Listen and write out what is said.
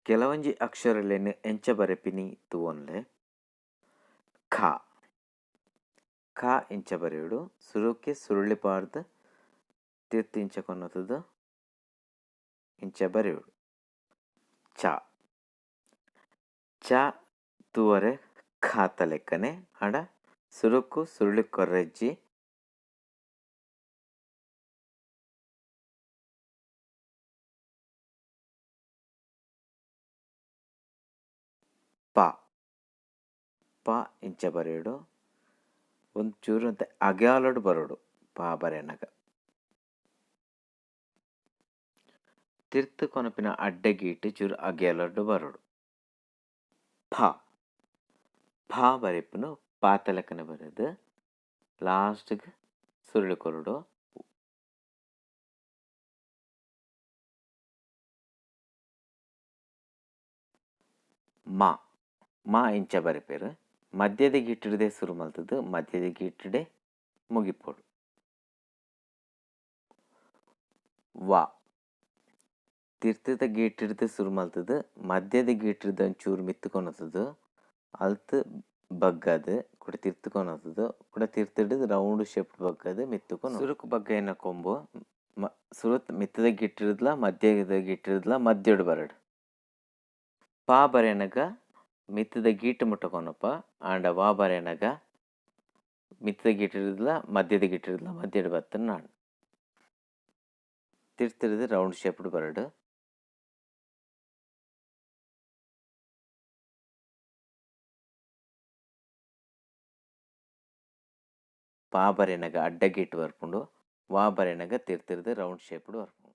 ಕೆಲವಂಜಿ ಅಕ್ಷರಲೆನ್ ಎಂಚ ಬರೆಪಿನಿ ತೂವೊನ್ಲೆ ಖ ಖ ಇಂಚ ಬರೆಯುಡು ಸುರುಕ್ಕೆ ಸುರುಳಿ ಪಾರ್ದು ತಿರ್ತಿ ಇಂಚ ಕೊನ್ನತದು ಇಂಚ ಬರೆಯುಡು ಚ ಚ ತೂವರೆ ಖಾತ ಲೆಕ್ಕನೆ ಆಂಡ ಸುರುಕು ಸುರುಳಿ ಕೊರ್ರೆಜ್ಜಿ ಪ ಪ ಇಂಚ ಬರೆಯುಡು ಒಂಚೂರು ಅಂತ ಅಗ್ಯಾಲೋಡು ಬರೋಡು ಪ ಬರೆಯನಗ ತಿರ್ತು ಕೊನಪಿನ ಅಡ್ಡೆಗೀಟು ಚೂರು ಅಗ್ಯಾಲೋಡು ಬರೋಡು ಫ ಫ ಬರೆಪುನು ಪಾತ ಲೆಕ್ಕನೆ ಬರೆದು ಲಾಸ್ಟ್ಗೆ ಸುರುಳಿ ಕೊರಡು ಮ ಮ ಇಂಚ ಬರೆಪೇರು ಮಧ್ಯದ ಗೀಟಿಡದೆ ಶುರು ಮಲ್ತದ್ದು ಮಧ್ಯದ ಗೀಟಿಡೆ ಮುಗಿಪೋಡು ವ ತಿರ್ತದ ಗೀಟಿಡ್ದು ಶುರು ಮಲ್ತದ್ದು ಮಧ್ಯದ ಗೀಟಿಡ್ದು ಒಂಚೂರು ಮಿತ್ತುಕೊನತದು ಅಲ್ತು ಬಗ್ಗದು ಕೂಡ ತಿರ್ತುಕೊನತದು ಕೂಡ ತಿರ್ತಿಡಿದು ರೌಂಡ್ ಶೇಪ್ ಬಗ್ಗದು ಮಿತ್ತುಕೊನ ಸುರುಕು ಬಗ್ಗ ಏನ ಕೊಂಬು ಸುರುತ್ ಮಿತ್ತದ ಗಿಟ್ಟಿಡಿದ್ಲ ಮಧ್ಯದ ಗಿಟ್ಟಿಡಿದ್ಲ ಮಧ್ಯಡು ಬರಡು ಪಾ ಬರೆಯನಗ ಮಿತ್ತದ ಗೀಟು ಮುಟ್ಟಕೊನಪ್ಪ ಆಂಡ ವಾ ಬರೆಯನಗ ಮಿತ್ತದ ಗೀಟಿಡಿದ್ಲ ಮಧ್ಯದ ಮಧ್ಯಡು ಬತ್ತನ ನಾನು ತಿರ್ತಿಡಿದು ರೌಂಡ್ ಶೇಪ್ಡ್ ಬರಡು ಪಾ ಬರೆಯನಗ ಅಡ್ಡ ಗೀಟು ಬರ್ಪುಂಡು ವಾ ಬರೆಯನಗ ತಿರ್ತಿಡಿದು ರೌಂಡ್ ಶೇಪ್ಡ್ ಬರ್ಪುಂಡು.